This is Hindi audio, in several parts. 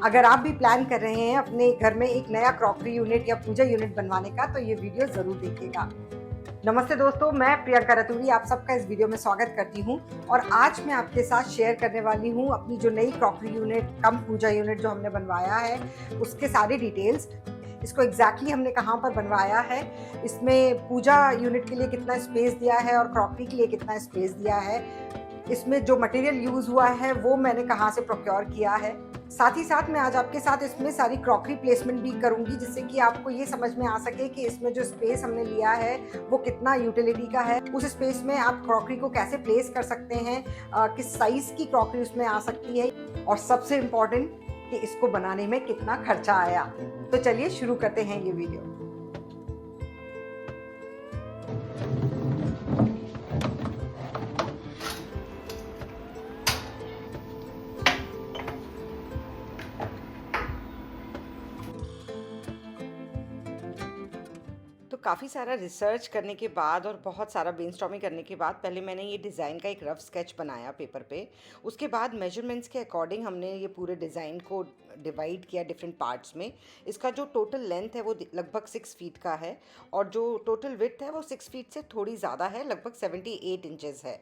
अगर आप भी प्लान कर रहे हैं अपने घर में एक नया क्रॉकरी यूनिट या पूजा यूनिट बनवाने का तो ये वीडियो ज़रूर देखिएगा। नमस्ते दोस्तों, मैं प्रियंका रतूरी आप सबका इस वीडियो में स्वागत करती हूँ और आज मैं आपके साथ शेयर करने वाली हूँ अपनी जो नई क्रॉकरी यूनिट कम पूजा यूनिट जो हमने बनवाया है उसके सारे डिटेल्स। इसको एग्जैक्टली हमने कहाँ पर बनवाया है, इसमें पूजा यूनिट के लिए कितना स्पेस दिया है और क्रॉकरी के लिए कितना स्पेस दिया है, इसमें जो मटेरियल यूज़ हुआ है वो मैंने कहाँ से प्रोक्योर किया है। साथ ही साथ मैं आज आपके साथ इसमें सारी क्रॉकरी प्लेसमेंट भी करूंगी जिससे कि आपको ये समझ में आ सके कि इसमें जो स्पेस हमने लिया है वो कितना यूटिलिटी का है। उस स्पेस में आप क्रॉकरी को कैसे प्लेस कर सकते हैं, किस साइज़ की क्रॉकरी उसमें आ सकती है और सबसे इम्पॉर्टेंट कि इसको बनाने में कितना खर्चा आया। तो चलिए शुरू करते हैं ये वीडियो। तो काफ़ी सारा रिसर्च करने के बाद और बहुत सारा ब्रेनस्टॉर्मिंग करने के बाद पहले मैंने ये डिज़ाइन का एक रफ स्केच बनाया पेपर पे। उसके बाद मेजरमेंट्स के अकॉर्डिंग हमने ये पूरे डिज़ाइन को डिवाइड किया डिफरेंट पार्ट्स में। इसका जो टोटल लेंथ है वो लगभग 6 फीट का है और जो टोटल विड्थ है वो 6 फीट से थोड़ी ज़्यादा है, लगभग 78 इंचेस है।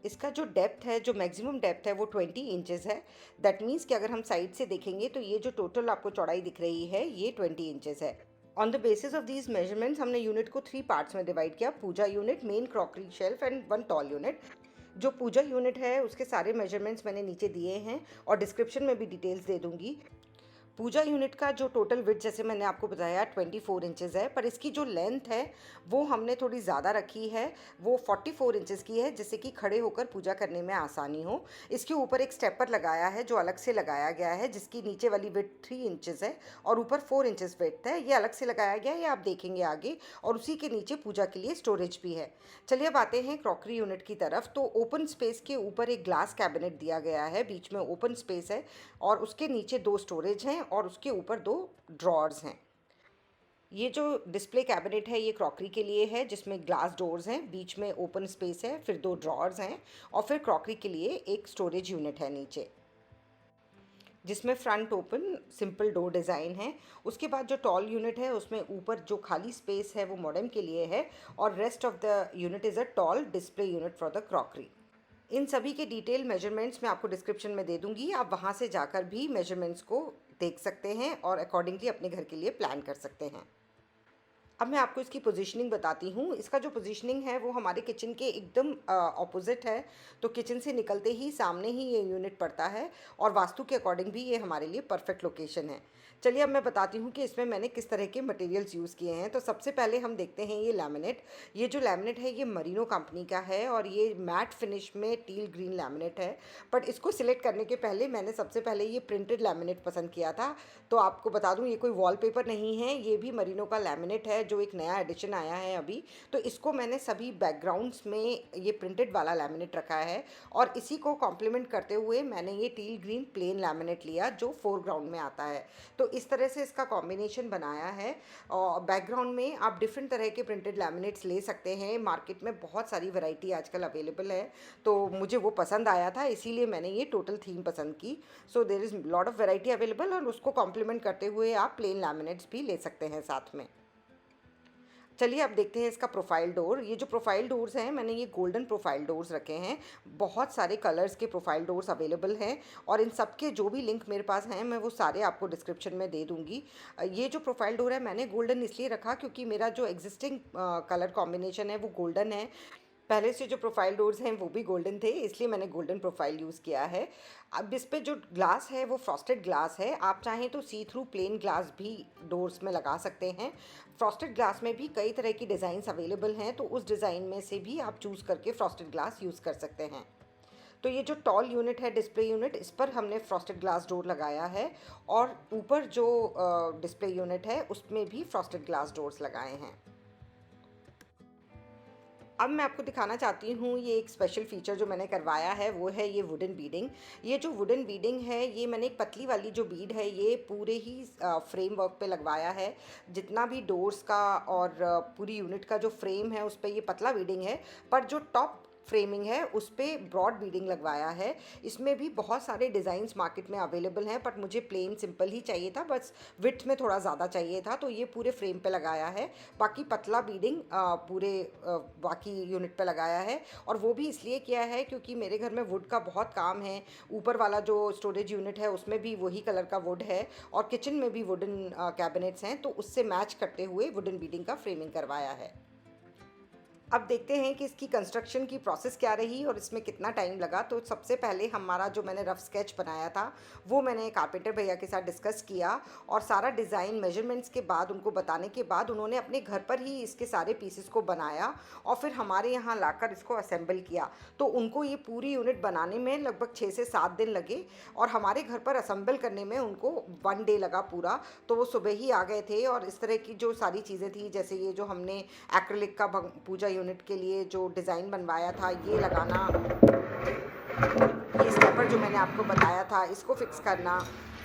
इसका जो डेप्थ है, जो मैक्सिमम डेप्थ है वो 20 इंचेस है। दैट मीन्स कि अगर हम साइड से देखेंगे तो ये जो टोटल आपको चौड़ाई दिख रही है ये 20 इंचेस है। On the basis of these measurements हमने यूनिट को 3 पार्ट्स में डिवाइड किया: puja unit, main crockery shelf and 1 tall unit. जो पूजा यूनिट है उसके सारे मेजरमेंट्स मैंने नीचे दिए हैं और डिस्क्रिप्शन में भी डिटेल्स दे दूंगी। पूजा यूनिट का जो टोटल विड्थ जैसे मैंने आपको बताया 24 इंचेस है, पर इसकी जो लेंथ है वो हमने थोड़ी ज़्यादा रखी है, वो 44 इंचेस की है, जिससे कि खड़े होकर पूजा करने में आसानी हो। इसके ऊपर एक स्टेपर लगाया है जो अलग से लगाया गया है, जिसकी नीचे वाली विड्थ 3 इंचेस है और ऊपर 4 इंचेस विड्थ है। ये अलग से लगाया गया है, ये आप देखेंगे आगे। और उसी के नीचे पूजा के लिए स्टोरेज भी है। चलिए अब आते हैं क्रॉकरी यूनिट की तरफ। तो ओपन स्पेस के ऊपर एक ग्लास कैबिनेट दिया गया है, बीच में ओपन स्पेस है और उसके नीचे 2 स्टोरेज हैं और उसके ऊपर 2 ड्रॉर्स हैं। ये जो डिस्प्ले कैबिनेट है ये क्रॉकरी के लिए है, जिसमें ग्लास डोर्स हैं, बीच में ओपन स्पेस है, फिर 2 ड्रॉर्स हैं और फिर क्रॉकरी के लिए एक स्टोरेज यूनिट है नीचे, जिसमें front open simple door design है। उसके बाद जो टॉल यूनिट है उसमें ऊपर जो खाली स्पेस है वो मॉडेम के लिए है और rest of the unit is a tall display unit for the crockery. इन सभी के डिटेल मेजरमेंट्स मैं आपको डिस्क्रिप्शन में दे दूंगी, आप वहाँ से जाकर भी मेजरमेंट्स को देख सकते हैं और अकॉर्डिंगली अपने घर के लिए प्लान कर सकते हैं। अब मैं आपको इसकी पोजीशनिंग बताती हूँ। इसका जो पोजीशनिंग है वो हमारे किचन के एकदम ऑपोजिट है, तो किचन से निकलते ही सामने ही ये यूनिट पड़ता है और वास्तु के अकॉर्डिंग भी ये हमारे लिए परफेक्ट लोकेशन है। चलिए अब मैं बताती हूँ कि इसमें मैंने किस तरह के मटेरियल्स यूज़ किए हैं। तो सबसे पहले हम देखते हैं ये लैमिनेट। ये जो लैमिनेट है ये मरीनो कंपनी का है और ये मैट फिनिश में टील ग्रीन लैमिनेट है। बट इसको सिलेक्ट करने के पहले मैंने सबसे पहले ये प्रिंटेड लैमिनेट पसंद किया था। तो आपको बता दूँ ये कोई वॉलपेपर नहीं है, ये भी मरीनो का लैमिनेट है जो एक नया एडिशन आया है अभी। तो इसको मैंने सभी बैकग्राउंड्स में ये प्रिंटेड वाला लैमिनेट रखा है और इसी को कॉम्प्लीमेंट करते हुए मैंने ये टील ग्रीन प्लेन लैमिनेट लिया जो फोरग्राउंड में आता है। तो इस तरह से इसका कॉम्बिनेशन बनाया है। और बैकग्राउंड में आप डिफरेंट तरह के प्रिंटेड लैमिनेट्स ले सकते हैं, मार्केट में बहुत सारी वैरायटी आजकल अवेलेबल है। तो मुझे वो पसंद आया था, इसीलिए मैंने ये टोटल थीम पसंद की। So there is lot of variety available और उसको कॉम्प्लीमेंट करते हुए आप प्लेन लैमिनेट्स भी ले सकते हैं साथ में। चलिए अब देखते हैं इसका प्रोफाइल डोर। ये जो प्रोफाइल डोर्स हैं मैंने ये गोल्डन प्रोफाइल डोर्स रखे हैं। बहुत सारे कलर्स के प्रोफाइल डोर्स अवेलेबल हैं और इन सब के जो भी लिंक मेरे पास हैं मैं वो सारे आपको डिस्क्रिप्शन में दे दूँगी। ये जो प्रोफाइल डोर है मैंने गोल्डन इसलिए रखा क्योंकि मेरा जो एग्जिस्टिंग कलर कॉम्बिनेशन है वो गोल्डन है। पहले से जो प्रोफाइल डोर्स हैं वो भी गोल्डन थे, इसलिए मैंने गोल्डन प्रोफाइल यूज़ किया है। अब इस पे जो ग्लास है वो फ्रॉस्टेड ग्लास है। आप चाहें तो सी थ्रू प्लेन ग्लास भी डोर्स में लगा सकते हैं। फ्रॉस्टेड ग्लास में भी कई तरह की डिज़ाइंस अवेलेबल हैं, तो उस डिज़ाइन में से भी आप चूज़ करके फ्रॉस्टेड ग्लास यूज़ कर सकते हैं। तो ये जो टॉल यूनिट है डिस्प्ले यूनिट, इस पर हमने फ्रॉस्टेड ग्लास डोर लगाया है और ऊपर जो डिस्प्ले यूनिट है उसमें भी फ्रॉस्टेड ग्लास डोर्स लगाए हैं। अब मैं आपको दिखाना चाहती हूँ ये एक स्पेशल फीचर जो मैंने करवाया है, वो है ये वुडन बीडिंग। ये जो वुडन बीडिंग है ये मैंने एक पतली वाली जो बीड है ये पूरे ही फ्रेम वर्क पे लगवाया है। जितना भी डोर्स का और पूरी यूनिट का जो फ्रेम है उस पर ये पतला बीडिंग है, पर जो टॉप फ्रेमिंग है उस पर ब्रॉड बीडिंग लगवाया है। इसमें भी बहुत सारे डिज़ाइंस मार्केट में अवेलेबल हैं, बट मुझे प्लेन सिंपल ही चाहिए था, बस विड्थ में थोड़ा ज़्यादा चाहिए था, तो ये पूरे फ्रेम पे लगाया है। बाकी पतला बीडिंग पूरे बाकी यूनिट पे लगाया है, और वो भी इसलिए किया है क्योंकि मेरे घर में वुड का बहुत काम है। ऊपर वाला जो स्टोरेज यूनिट है उसमें भी वही कलर का वुड है, और किचन में भी वुडन कैबिनेट्स हैं, तो उससे मैच करते हुए वुडन बीडिंग का फ्रेमिंग करवाया है। अब देखते हैं कि इसकी कंस्ट्रक्शन की प्रोसेस क्या रही और इसमें कितना टाइम लगा। तो सबसे पहले हमारा जो मैंने रफ़ स्केच बनाया था वो मैंने कारपेंटर भैया के साथ डिस्कस किया, और सारा डिज़ाइन मेजरमेंट्स के बाद उनको बताने के बाद उन्होंने अपने घर पर ही इसके सारे पीसेस को बनाया और फिर हमारे यहाँ लाकर इसको असेंबल किया। तो उनको ये पूरी यूनिट बनाने में लगभग 6 से 7 दिन लगे, और हमारे घर पर असेंबल करने में उनको 1 डे लगा पूरा। तो वो सुबह ही आ गए थे, और इस तरह की जो सारी चीज़ें थी, जैसे ये जो हमने एक्रिलिक का पूजा यूनिट के लिए जो डिज़ाइन बनवाया था, ये लगाना, ये स्टेपर जो मैंने आपको बताया था इसको फिक्स करना,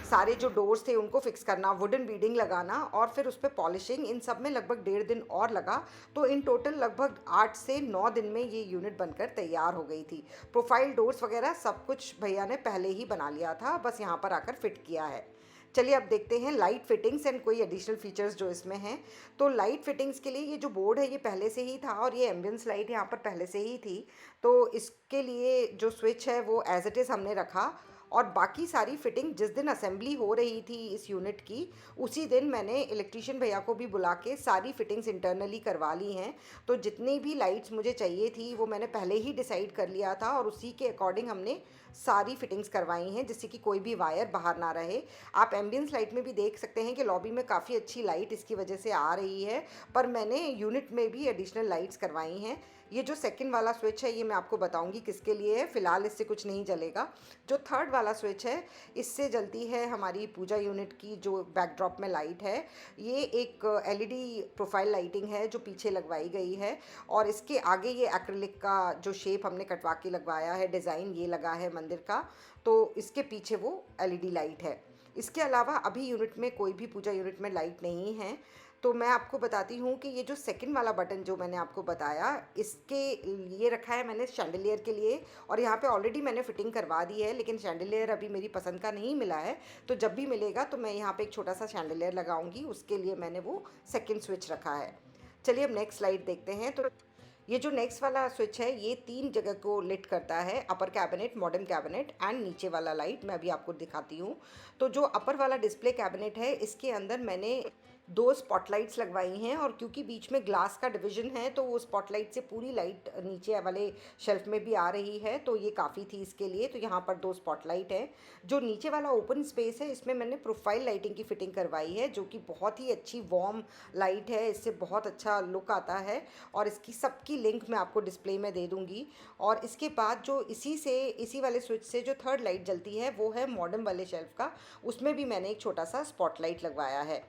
सारे जो डोर्स थे उनको फिक्स करना, वुडन बीडिंग लगाना, और फिर उस पर पॉलिशिंग, इन सब में लगभग 1.5 दिन और लगा। तो इन टोटल लगभग 8 से 9 दिन में ये यूनिट बनकर तैयार हो गई थी। प्रोफाइल डोर्स वगैरह सब कुछ भैया ने पहले ही बना लिया था, बस यहाँ पर आकर फिट किया है। चलिए अब देखते हैं लाइट फिटिंग्स एंड कोई एडिशनल फीचर्स जो इसमें हैं। तो लाइट फिटिंग्स के लिए ये जो बोर्ड है ये पहले से ही था, और ये एम्बियंस लाइट यहाँ पर पहले से ही थी। तो इसके लिए जो स्विच है वो एज इट इज़ हमने रखा, और बाकी सारी फिटिंग जिस दिन असेंबली हो रही थी इस यूनिट की, उसी दिन मैंने इलेक्ट्रीशियन भैया को भी बुला के सारी फिटिंग्स इंटरनली करवा ली हैं। तो जितनी भी लाइट्स मुझे चाहिए थी वो मैंने पहले ही डिसाइड कर लिया था, और उसी के अकॉर्डिंग हमने सारी फिटिंग्स करवाई हैं, जिससे कि कोई भी वायर बाहर ना रहे। आप एम्बियंस लाइट में भी देख सकते हैं कि लॉबी में काफ़ी अच्छी लाइट इसकी वजह से आ रही है, पर मैंने यूनिट में भी एडिशनल लाइट्स करवाई हैं। ये जो सेकंड वाला स्विच है ये मैं आपको बताऊंगी किसके लिए है, फ़िलहाल इससे कुछ नहीं जलेगा। जो थर्ड वाला स्विच है इससे जलती है हमारी पूजा यूनिट की जो बैकड्रॉप में लाइट है। ये एक एलईडी प्रोफाइल लाइटिंग है जो पीछे लगवाई गई है, और इसके आगे ये एक्रिलिक का जो शेप हमने कटवा के लगवाया है, डिज़ाइन ये लगा है मंदिर का, तो इसके पीछे वो एलईडी लाइट है। इसके अलावा अभी यूनिट में कोई भी पूजा यूनिट में लाइट नहीं है। तो मैं आपको बताती हूँ कि ये जो सेकंड वाला बटन जो मैंने आपको बताया, इसके ये रखा है मैंने शैंडलियर के लिए, और यहाँ पे ऑलरेडी मैंने फिटिंग करवा दी है, लेकिन शैंडलियर अभी मेरी पसंद का नहीं मिला है। तो जब भी मिलेगा तो मैं यहाँ पे एक छोटा सा शैंडलियर लगाऊंगी, उसके लिए मैंने वो सेकंड स्विच रखा है। चलिए अब नेक्स्ट स्लाइड देखते हैं। तो ये जो नेक्स्ट वाला स्विच है ये 3 जगह को लिट करता है, अपर कैबिनेट, मॉडर्न कैबिनेट एंड नीचे वाला लाइट। मैं अभी आपको दिखाती हूँ। तो जो अपर वाला डिस्प्ले कैबिनेट है इसके अंदर मैंने 2 स्पॉटलाइट्स लगवाई हैं, और क्योंकि बीच में ग्लास का डिवीजन है तो वो स्पॉटलाइट से पूरी लाइट नीचे वाले शेल्फ में भी आ रही है, तो ये काफ़ी थी इसके लिए। तो यहाँ पर 2 स्पॉटलाइट है। जो नीचे वाला ओपन स्पेस है इसमें मैंने प्रोफाइल लाइटिंग की फिटिंग करवाई है, जो कि बहुत ही अच्छी वार्म लाइट है, इससे बहुत अच्छा लुक आता है, और इसकी सबकी लिंक मैं आपको डिस्प्ले में दे दूँगी। और इसके बाद जो इसी वाले स्विच से जो थर्ड लाइट जलती है वो है मॉडर्न वाले शेल्फ का, उसमें भी मैंने एक छोटा सा स्पॉटलाइट लगवाया है।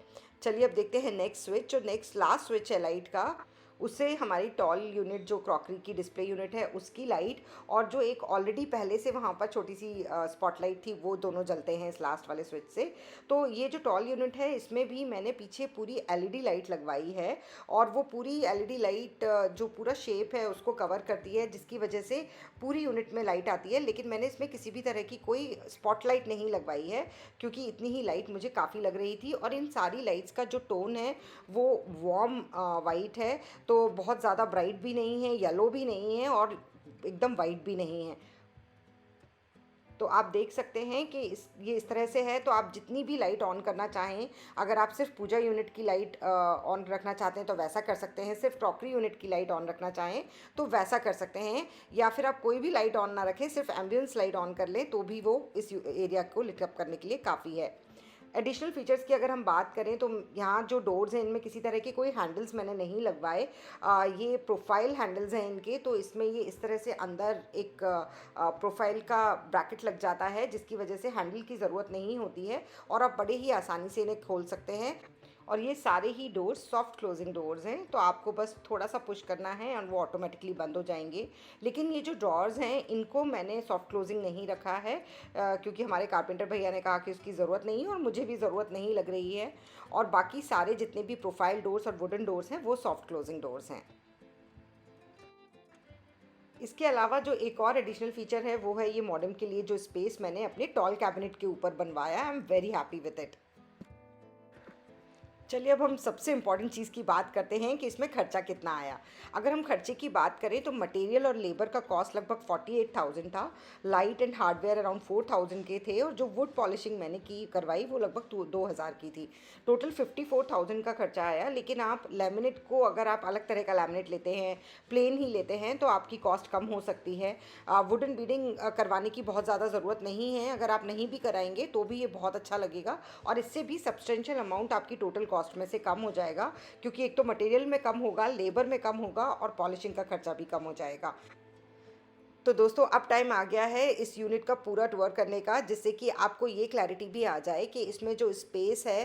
चलिए अब देखते हैं नेक्स्ट स्विच। जो नेक्स्ट लास्ट स्विच है लाइट का, उससे हमारी टॉल यूनिट जो क्रॉकरी की डिस्प्ले यूनिट है उसकी लाइट, और जो एक ऑलरेडी पहले से वहाँ पर छोटी सी स्पॉटलाइट थी, वो दोनों जलते हैं इस लास्ट वाले स्विच से। तो ये जो टॉल यूनिट है इसमें भी मैंने पीछे पूरी एलईडी लाइट लगवाई है, और वो पूरी एलईडी लाइट जो पूरा शेप है उसको कवर करती है, जिसकी वजह से पूरी यूनिट में लाइट आती है। लेकिन मैंने इसमें किसी भी तरह की कोई स्पॉटलाइट नहीं लगवाई है, क्योंकि इतनी ही लाइट मुझे काफ़ी लग रही थी, और इन सारी लाइट्स का जो टोन है वो वार्म वाइट है। तो बहुत ज़्यादा ब्राइट भी नहीं है, येलो भी नहीं है, और एकदम वाइट भी नहीं है। तो आप देख सकते हैं कि ये इस तरह से है। तो आप जितनी भी लाइट ऑन करना चाहें, अगर आप सिर्फ पूजा यूनिट की लाइट ऑन रखना चाहते हैं तो वैसा कर सकते हैं, सिर्फ क्रॉकरी यूनिट की लाइट ऑन रखना चाहें तो वैसा कर सकते हैं, या फिर आप कोई भी लाइट ऑन ना रखें, सिर्फ एम्बियंस लाइट ऑन कर लें तो भी वो इस एरिया को लिट अप करने के लिए काफ़ी है। एडिशनल फीचर्स की अगर हम बात करें तो यहाँ जो डोर्स हैं इनमें किसी तरह के कोई हैंडल्स मैंने नहीं लगवाए। ये प्रोफाइल हैंडल्स हैं इनके, तो इसमें ये इस तरह से अंदर एक प्रोफाइल का ब्रैकेट लग जाता है, जिसकी वजह से हैंडल की ज़रूरत नहीं होती है, और आप बड़े ही आसानी से इन्हें खोल सकते हैं। और ये सारे ही डोर्स सॉफ्ट क्लोजिंग डोर्स हैं, तो आपको बस थोड़ा सा पुश करना है और वो ऑटोमेटिकली बंद हो जाएंगे। लेकिन ये जो ड्रॉर्स हैं इनको मैंने सॉफ्ट क्लोजिंग नहीं रखा है, क्योंकि हमारे कारपेंटर भैया ने कहा कि उसकी ज़रूरत नहीं है, और मुझे भी ज़रूरत नहीं लग रही है। और बाकी सारे जितने भी प्रोफाइल डोर्स और वुडन डोर्स हैं वो सॉफ्ट क्लोजिंग डोर्स हैं। इसके अलावा जो एक और एडिशनल फीचर है वो है ये मॉडर्न के लिए जो स्पेस मैंने अपने टॉल कैबिनेट के ऊपर बनवाया। आई am very happy with it. चलिए अब हम सबसे इम्पॉर्टेंट चीज़ की बात करते हैं कि इसमें खर्चा कितना आया। अगर हम खर्चे की बात करें तो मटेरियल और लेबर का कॉस्ट लगभग 48,000 था। लाइट एंड हार्डवेयर अराउंड 4,000 के थे और जो वुड पॉलिशिंग मैंने की करवाई वो लगभग 2,000 की थी। टोटल 54,000 का खर्चा आया। लेकिन आप लैमिनेट को अगर आप अलग तरह का लैमिनेट लेते हैं, प्लेन ही लेते हैं, तो आपकी कॉस्ट कम हो सकती है। वुडन बीडिंग करवाने की बहुत ज़्यादा ज़रूरत नहीं है। अगर आप नहीं भी कराएंगे तो भी ये बहुत अच्छा लगेगा और इससे भी सब्सटेंशियल अमाउंट आपकी टोटल कॉस्ट में से कम हो जाएगा, क्योंकि एक तो मटेरियल में कम होगा, लेबर में कम होगा और पॉलिशिंग का खर्चा भी कम हो जाएगा। तो दोस्तों अब टाइम आ गया है इस यूनिट का पूरा टूर करने का, जिससे कि आपको ये क्लैरिटी भी आ जाए कि इसमें जो स्पेस है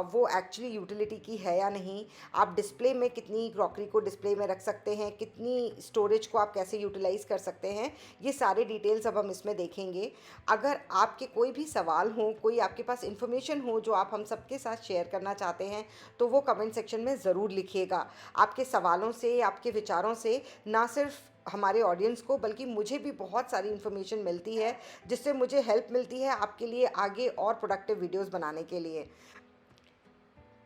वो एक्चुअली यूटिलिटी की है या नहीं। आप डिस्प्ले में कितनी क्रॉकरी को डिस्प्ले में रख सकते हैं, कितनी स्टोरेज को आप कैसे यूटिलाइज़ कर सकते हैं, ये सारे डिटेल्स अब हम इसमें देखेंगे। अगर आपके कोई भी सवाल हो, कोई आपके पास इन्फॉर्मेशन हो जो आप हम सबके साथ शेयर करना चाहते हैं, तो वो कमेंट सेक्शन में ज़रूर लिखिएगा। आपके सवालों से, आपके विचारों से ना सिर्फ हमारे ऑडियंस को बल्कि मुझे भी बहुत सारी इन्फॉर्मेशन मिलती है, जिससे मुझे हेल्प मिलती है आपके लिए आगे और प्रोडक्टिव वीडियोस बनाने के लिए।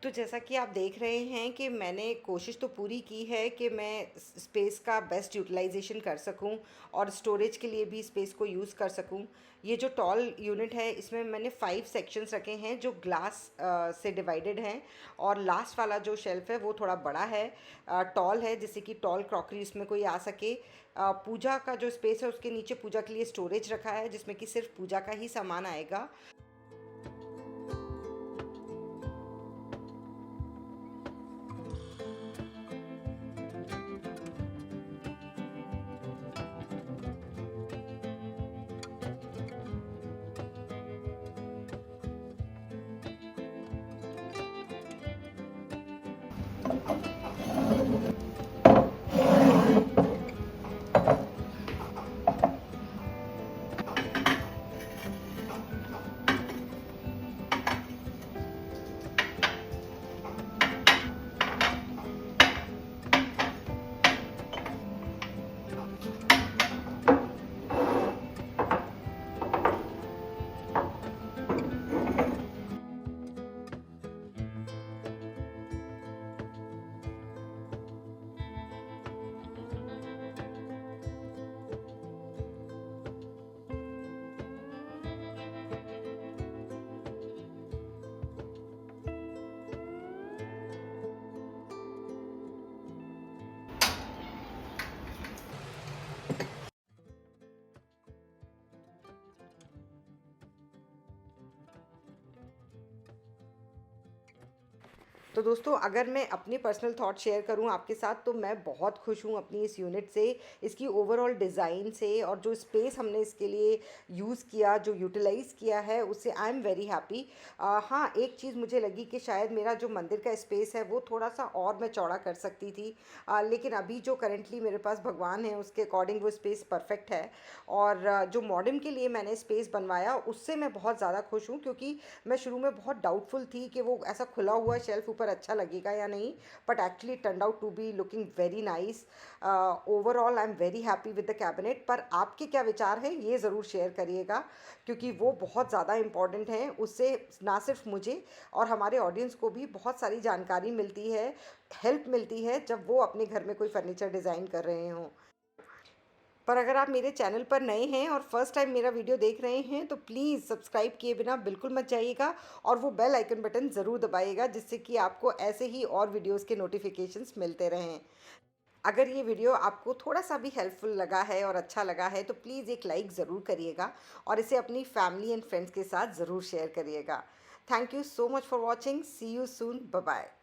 तो जैसा कि आप देख रहे हैं कि मैंने कोशिश तो पूरी की है कि मैं स्पेस का बेस्ट यूटिलाइजेशन कर सकूं और स्टोरेज के लिए भी स्पेस को यूज़ कर सकूं। ये जो टॉल यूनिट है इसमें मैंने 5 सेक्शंस रखे हैं जो ग्लास से डिवाइडेड हैं और लास्ट वाला जो शेल्फ है वो थोड़ा बड़ा है, टॉल है, जिससे कि टॉल क्रॉकरी उसमें कोई आ सके। पूजा का जो स्पेस है उसके नीचे पूजा के लिए स्टोरेज रखा है, जिसमें कि सिर्फ पूजा का ही सामान आएगा। तो दोस्तों अगर मैं अपने पर्सनल थॉट शेयर करूं आपके साथ, तो मैं बहुत खुश हूं अपनी इस यूनिट से, इसकी ओवरऑल डिज़ाइन से, और जो स्पेस हमने इसके लिए यूज़ किया, जो यूटिलाइज़ किया है, उससे आई एम वेरी हैप्पी। हाँ, एक चीज़ मुझे लगी कि शायद मेरा जो मंदिर का स्पेस है वो थोड़ा सा और मैं चौड़ा कर सकती थी, लेकिन अभी जो करेंटली मेरे पास भगवान है उसके अकॉर्डिंग वो स्पेस परफेक्ट है। और जो मॉडर्न के लिए मैंने स्पेस बनवाया उससे मैं बहुत ज़्यादा खुश हूँ, क्योंकि मैं शुरू में बहुत डाउटफुल थी कि वो ऐसा खुला हुआ शेल्फ ऊपर अच्छा लगेगा या नहीं, but actually turn out to be looking very nice. Overall I am very happy with the cabinet. पर आपके क्या विचार हैं ये ज़रूर शेयर करिएगा, क्योंकि वो बहुत ज़्यादा इंपॉर्टेंट है। उससे ना सिर्फ मुझे और हमारे ऑडियंस को भी बहुत सारी जानकारी मिलती है, हेल्प मिलती है जब वो अपने घर में कोई फर्नीचर डिज़ाइन कर रहे हों। पर अगर आप मेरे चैनल पर नए हैं और फर्स्ट टाइम मेरा वीडियो देख रहे हैं तो प्लीज़ सब्सक्राइब किए बिना बिल्कुल मत जाइएगा और वो बेल आइकन बटन ज़रूर दबाइएगा, जिससे कि आपको ऐसे ही और वीडियोस के नोटिफिकेशंस मिलते रहें। अगर ये वीडियो आपको थोड़ा सा भी हेल्पफुल लगा है और अच्छा लगा है तो प्लीज़ एक लाइक ज़रूर करिएगा और इसे अपनी फैमिली एंड फ्रेंड्स के साथ ज़रूर शेयर करिएगा। Thank you so much for watching. See you soon. Bye bye.